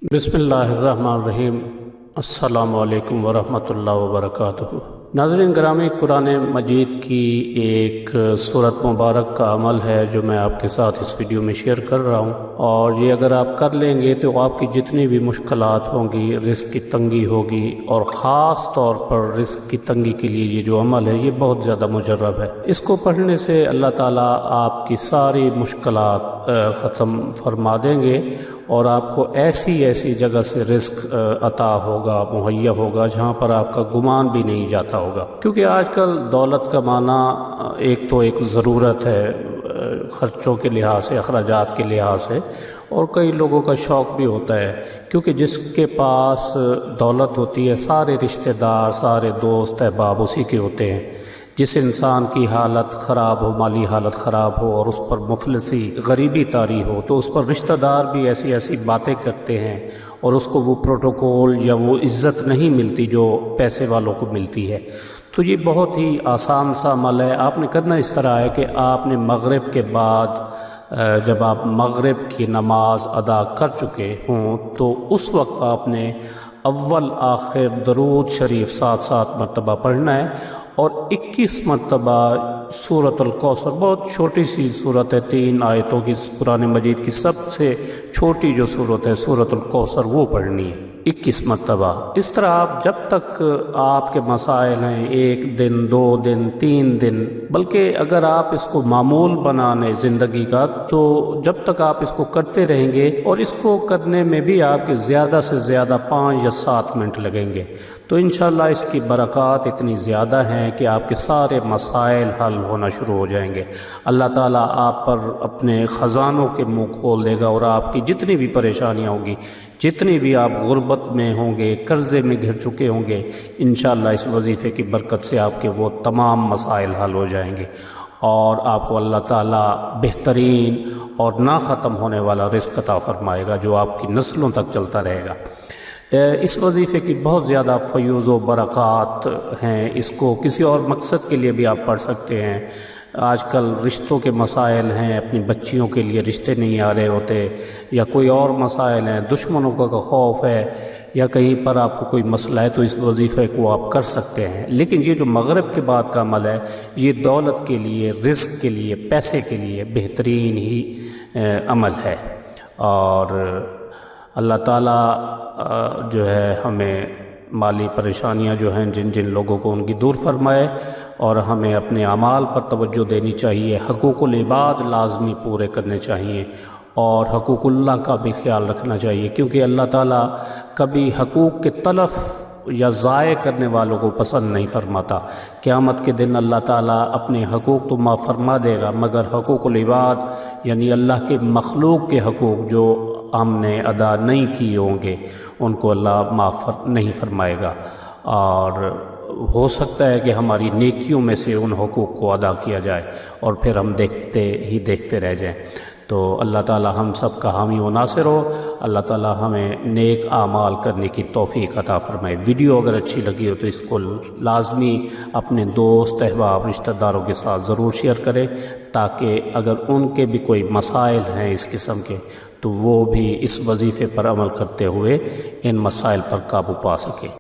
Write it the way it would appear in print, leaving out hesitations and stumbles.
بسم اللہ الرحمن الرحیم۔ السلام علیکم ورحمۃ اللہ وبرکاتہ۔ ناظرین گرامی، قرآن مجید کی ایک سورت مبارک کا عمل ہے جو میں آپ کے ساتھ اس ویڈیو میں شیئر کر رہا ہوں، اور یہ اگر آپ کر لیں گے تو آپ کی جتنی بھی مشکلات ہوں گی، رزق کی تنگی ہوگی، اور خاص طور پر رزق کی تنگی کے لیے یہ جو عمل ہے یہ بہت زیادہ مجرب ہے۔ اس کو پڑھنے سے اللہ تعالیٰ آپ کی ساری مشکلات ختم فرما دیں گے، اور آپ کو ایسی جگہ سے رزق عطا ہوگا، مہیا ہوگا، جہاں پر آپ کا گمان بھی نہیں جاتا ہوگا۔ کیونکہ آج کل دولت کمانا ایک ضرورت ہے، خرچوں کے لحاظ سے، اخراجات کے لحاظ سے، اور کئی لوگوں کا شوق بھی ہوتا ہے، کیونکہ جس کے پاس دولت ہوتی ہے سارے رشتہ دار، سارے دوست احباب اسی کے ہوتے ہیں۔ جس انسان کی حالت خراب ہو، مالی حالت خراب ہو، اور اس پر مفلسی، غریبی طاری ہو، تو اس پر رشتہ دار بھی ایسی باتیں کرتے ہیں، اور اس کو وہ پروٹوکول یا وہ عزت نہیں ملتی جو پیسے والوں کو ملتی ہے۔ تو یہ بہت ہی آسان سا عمل ہے۔ آپ نے کرنا اس طرح ہے کہ آپ نے مغرب کے بعد، جب آپ مغرب کی نماز ادا کر چکے ہوں، تو اس وقت آپ نے اول آخر درود شریف 7 مرتبہ پڑھنا ہے، اور 21 مرتبہ سورۃ الکوثر، بہت چھوٹی سی صورت ہے، 3 آیتوں کی، قرآن مجید کی سب سے چھوٹی جو صورت ہے سورۃ الکوثر، وہ پڑھنی ہے 21 مرتبہ۔ اس طرح آپ جب تک آپ کے مسائل ہیں، 1 دن 2 دن 3 دن، بلکہ اگر آپ اس کو معمول بنانے زندگی کا، تو جب تک آپ اس کو کرتے رہیں گے، اور اس کو کرنے میں بھی آپ کے زیادہ سے زیادہ 5 یا 7 منٹ لگیں گے، تو انشاءاللہ اس کی برکات اتنی زیادہ ہیں کہ آپ کے سارے مسائل حل ہونا شروع ہو جائیں گے۔ اللہ تعالیٰ آپ پر اپنے خزانوں کے منہ کھول دے گا، اور آپ کی جتنی بھی پریشانیاں ہوں گی، جتنی بھی آپ غربت میں ہوں گے، قرضے میں گھر چکے ہوں گے، انشاءاللہ اس وظیفے کی برکت سے آپ کے وہ تمام مسائل حل ہو جائیں گے، اور آپ کو اللہ تعالیٰ بہترین اور نہ ختم ہونے والا رزق عطا فرمائے گا، جو آپ کی نسلوں تک چلتا رہے گا۔ اس وظیفے کی بہت زیادہ فیوز و برکات ہیں۔ اس کو کسی اور مقصد کے لیے بھی آپ پڑھ سکتے ہیں۔ آج کل رشتوں کے مسائل ہیں، اپنی بچیوں کے لیے رشتے نہیں آ رہے ہوتے، یا کوئی اور مسائل ہیں، دشمنوں کا خوف ہے، یا کہیں پر آپ کو کوئی مسئلہ ہے، تو اس وظیفے کو آپ کر سکتے ہیں۔ لیکن یہ جو مغرب کے بعد کا عمل ہے، یہ دولت کے لیے، رزق کے لیے، پیسے کے لیے بہترین ہی عمل ہے، اور اللہ تعالیٰ جو ہے ہمیں مالی پریشانیاں جو ہیں جن لوگوں کو، ان کی دور فرمائے، اور ہمیں اپنے اعمال پر توجہ دینی چاہیے، حقوق العباد لازمی پورے کرنے چاہیے، اور حقوق اللہ کا بھی خیال رکھنا چاہیے، کیونکہ اللہ تعالیٰ کبھی حقوق کے تلف یا ضائع کرنے والوں کو پسند نہیں فرماتا۔ قیامت کے دن اللہ تعالیٰ اپنے حقوق تو معاف فرما دے گا، مگر حقوق العباد یعنی اللہ کے مخلوق کے حقوق جو ہم نے ادا نہیں کیے ہوں گے، ان کو اللہ معاف نہیں فرمائے گا، اور ہو سکتا ہے کہ ہماری نیکیوں میں سے ان حقوق کو ادا کیا جائے، اور پھر ہم دیکھتے رہ جائیں۔ تو اللہ تعالیٰ ہم سب کا حامی و ناصر ہو۔ اللہ تعالیٰ ہمیں نیک اعمال کرنے کی توفیق عطا فرمائے۔ ویڈیو اگر اچھی لگی ہو تو اس کو لازمی اپنے دوست احباب رشتہ داروں کے ساتھ ضرور شیئر کریں، تاکہ اگر ان کے بھی کوئی مسائل ہیں اس قسم کے، تو وہ بھی اس وظیفے پر عمل کرتے ہوئے ان مسائل پر قابو پا سکیں۔